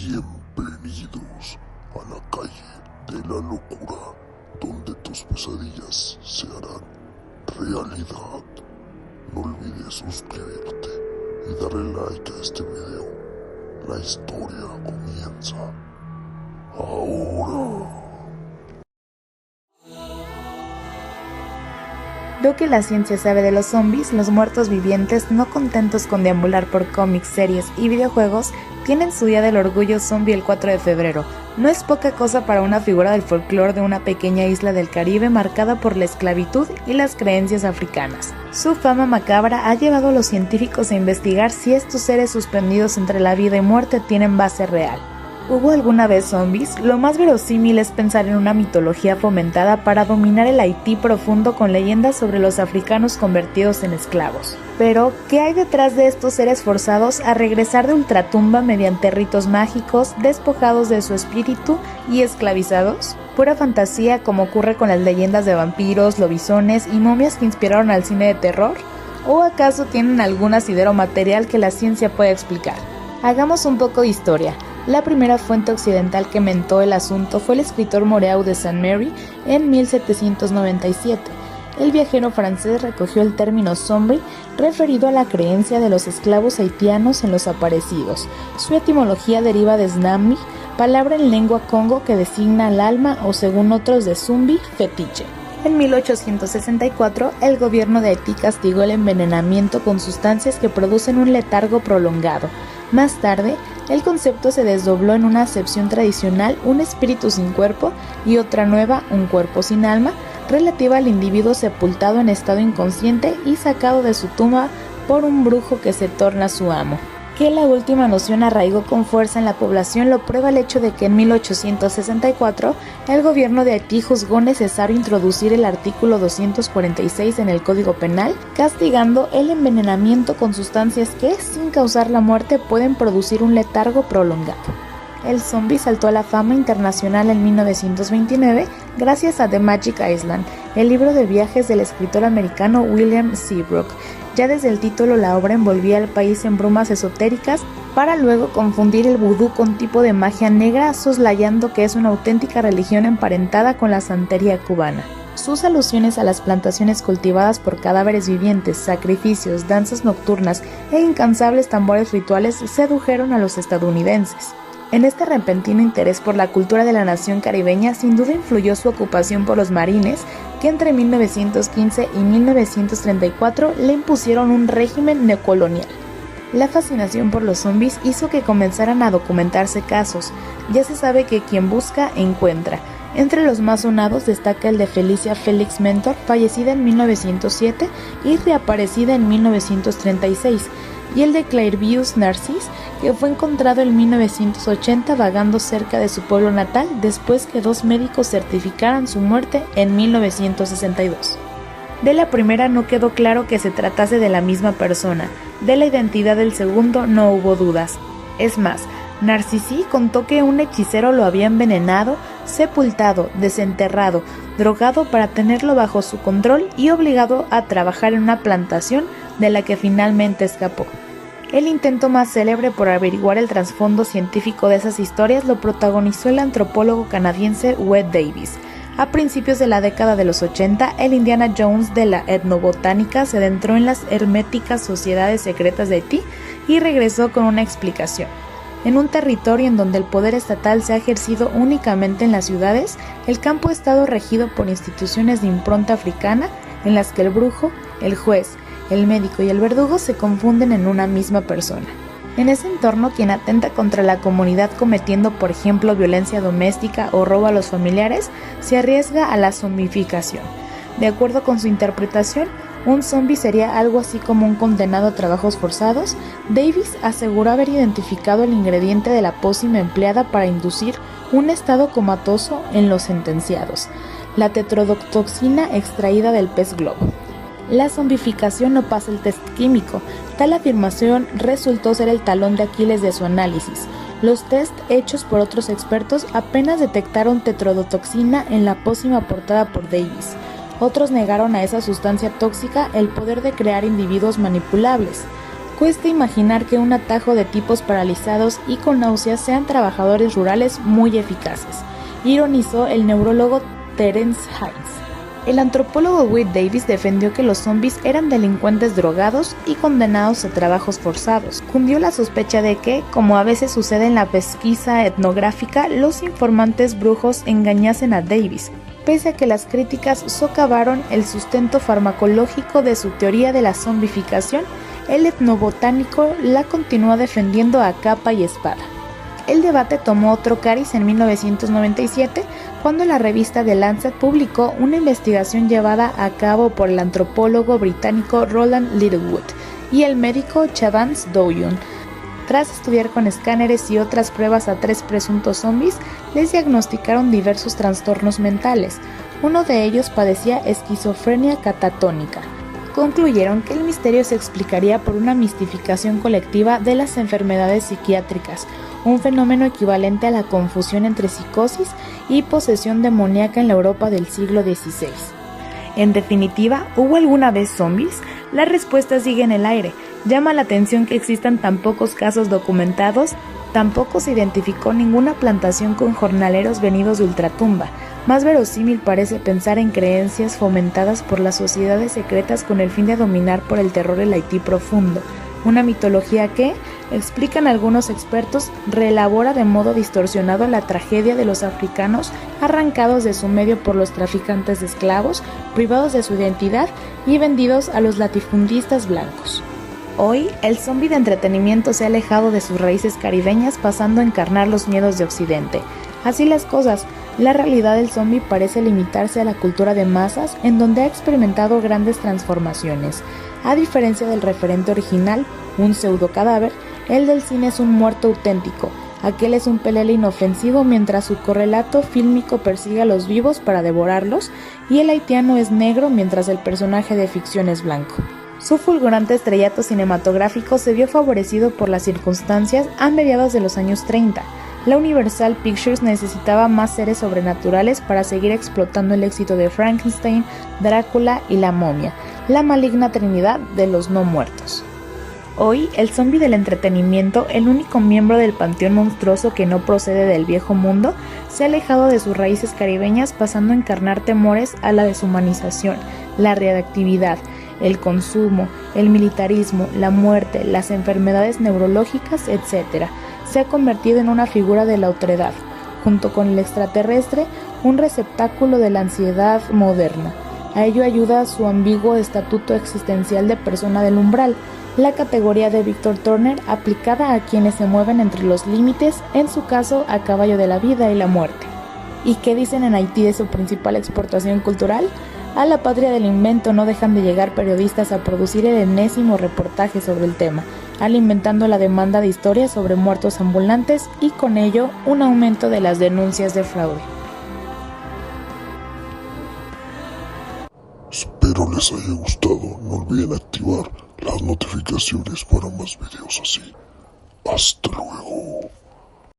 Bienvenidos a la calle de la locura, donde tus pesadillas se harán realidad. No olvides suscribirte y darle like a este video. La historia comienza ahora. Lo que la ciencia sabe de los zombies, los muertos vivientes, no contentos con deambular por cómics, series y videojuegos, tienen su día del orgullo zombie el 4 de febrero. No es poca cosa para una figura del folclore de una pequeña isla del Caribe marcada por la esclavitud y las creencias africanas. Su fama macabra ha llevado a los científicos a investigar si estos seres suspendidos entre la vida y muerte tienen base real. ¿Hubo alguna vez zombies? Lo más verosímil es pensar en una mitología fomentada para dominar el Haití profundo con leyendas sobre los africanos convertidos en esclavos. Pero, ¿qué hay detrás de estos seres forzados a regresar de ultratumba mediante ritos mágicos, despojados de su espíritu y esclavizados? ¿Pura fantasía como ocurre con las leyendas de vampiros, lobisones y momias que inspiraron al cine de terror? ¿O acaso tienen algún asidero material que la ciencia pueda explicar? Hagamos un poco de historia. La primera fuente occidental que mentó el asunto fue el escritor Moreau de Saint-Méry en 1797. El viajero francés recogió el término zombie referido a la creencia de los esclavos haitianos en los aparecidos. Su etimología deriva de znambi, palabra en lengua congo que designa al alma o, según otros, de zumbi, fetiche. En 1864, el gobierno de Haití castigó el envenenamiento con sustancias que producen un letargo prolongado. Más tarde, el concepto se desdobló en una acepción tradicional, un espíritu sin cuerpo, y otra nueva, un cuerpo sin alma, relativa al individuo sepultado en estado inconsciente y sacado de su tumba por un brujo que se torna su amo. Que la última noción arraigó con fuerza en la población lo prueba el hecho de que en 1864 el gobierno de Haití juzgó necesario introducir el artículo 246 en el Código Penal, castigando el envenenamiento con sustancias que, sin causar la muerte, pueden producir un letargo prolongado. El zombie saltó a la fama internacional en 1929 gracias a The Magic Island, el libro de viajes del escritor americano William Seabrook. Ya desde el título la obra envolvía al país en brumas esotéricas para luego confundir el vudú con tipo de magia negra, soslayando que es una auténtica religión emparentada con la santería cubana. Sus alusiones a las plantaciones cultivadas por cadáveres vivientes, sacrificios, danzas nocturnas e incansables tambores rituales sedujeron a los estadounidenses. En este repentino interés por la cultura de la nación caribeña sin duda influyó su ocupación por los marines, que entre 1915 y 1934 le impusieron un régimen neocolonial. La fascinación por los zombies hizo que comenzaran a documentarse casos. Ya se sabe que quien busca, encuentra. Entre los más sonados destaca el de Felicia Felix Mentor, fallecida en 1907 y reaparecida en 1936, y el de Clairvius Narcisse, que fue encontrado en 1980 vagando cerca de su pueblo natal después que dos médicos certificaran su muerte en 1962. De la primera no quedó claro que se tratase de la misma persona. De la identidad del segundo no hubo dudas. Es más, Narcisse contó que un hechicero lo había envenenado, sepultado, desenterrado, drogado para tenerlo bajo su control y obligado a trabajar en una plantación de la que finalmente escapó. El intento más célebre por averiguar el trasfondo científico de esas historias lo protagonizó el antropólogo canadiense Wade Davis. A principios de la década de los 80, el Indiana Jones de la etnobotánica se adentró en las herméticas sociedades secretas de Haití y regresó con una explicación. En un territorio en donde el poder estatal se ha ejercido únicamente en las ciudades, el campo ha estado regido por instituciones de impronta africana en las que el brujo, el juez, el médico y el verdugo se confunden en una misma persona. En ese entorno, quien atenta contra la comunidad cometiendo, por ejemplo, violencia doméstica o robo a los familiares, se arriesga a la zombificación. De acuerdo con su interpretación, un zombie sería algo así como un condenado a trabajos forzados. Davis aseguró haber identificado el ingrediente de la pócima empleada para inducir un estado comatoso en los sentenciados: la tetrodotoxina extraída del pez globo. La zombificación no pasa el test químico. Tal afirmación resultó ser el talón de Aquiles de su análisis. Los test hechos por otros expertos apenas detectaron tetrodotoxina en la pócima aportada por Davis. Otros negaron a esa sustancia tóxica el poder de crear individuos manipulables. Cuesta imaginar que un atajo de tipos paralizados y con náuseas sean trabajadores rurales muy eficaces, ironizó el neurólogo Terence Hines. El antropólogo Wade Davis defendió que los zombies eran delincuentes drogados y condenados a trabajos forzados. Cundió la sospecha de que, como a veces sucede en la pesquisa etnográfica, los informantes brujos engañasen a Davis, pese a que las críticas socavaron el sustento farmacológico de su teoría de la zombificación. El etnobotánico la continuó defendiendo a capa y espada. El debate tomó otro cariz en 1997, cuando la revista The Lancet publicó una investigación llevada a cabo por el antropólogo británico Roland Littlewood y el médico Chavance Doyon. Tras estudiar con escáneres y otras pruebas a 3 presuntos zombies, les diagnosticaron diversos trastornos mentales. Uno de ellos padecía esquizofrenia catatónica. Concluyeron que el misterio se explicaría por una mistificación colectiva de las enfermedades psiquiátricas, un fenómeno equivalente a la confusión entre psicosis y posesión demoníaca en la Europa del siglo XVI. En definitiva, ¿hubo alguna vez zombies? La respuesta sigue en el aire. Llama la atención que existan tan pocos casos documentados. Tampoco se identificó ninguna plantación con jornaleros venidos de ultratumba. Más verosímil parece pensar en creencias fomentadas por las sociedades secretas con el fin de dominar por el terror el Haití profundo, una mitología que, explican algunos expertos, reelabora de modo distorsionado la tragedia de los africanos arrancados de su medio por los traficantes de esclavos, privados de su identidad y vendidos a los latifundistas blancos. Hoy, el zombi de entretenimiento se ha alejado de sus raíces caribeñas, pasando a encarnar los miedos de Occidente. Así las cosas, la realidad del zombi parece limitarse a la cultura de masas, en donde ha experimentado grandes transformaciones. A diferencia del referente original, un pseudo cadáver, el del cine es un muerto auténtico. Aquel es un pelele inofensivo, mientras su correlato fílmico persigue a los vivos para devorarlos, y el haitiano es negro mientras el personaje de ficción es blanco. Su fulgurante estrellato cinematográfico se vio favorecido por las circunstancias a mediados de los años 30. La Universal Pictures necesitaba más seres sobrenaturales para seguir explotando el éxito de Frankenstein, Drácula y la momia, la maligna trinidad de los no muertos. Hoy, el zombi del entretenimiento, el único miembro del panteón monstruoso que no procede del viejo mundo, se ha alejado de sus raíces caribeñas, pasando a encarnar temores a la deshumanización, la radiactividad, el consumo, el militarismo, la muerte, las enfermedades neurológicas, etc. Se ha convertido en una figura de la otredad, junto con el extraterrestre, un receptáculo de la ansiedad moderna. A ello ayuda su ambiguo estatuto existencial de persona del umbral, la categoría de Victor Turner aplicada a quienes se mueven entre los límites, en su caso a caballo de la vida y la muerte. ¿Y qué dicen en Haití de su principal exportación cultural? A la patria del invento no dejan de llegar periodistas a producir el enésimo reportaje sobre el tema, alimentando la demanda de historias sobre muertos ambulantes y con ello un aumento de las denuncias de fraude. Espero les haya gustado. No olviden activar las notificaciones para más videos así. Hasta luego.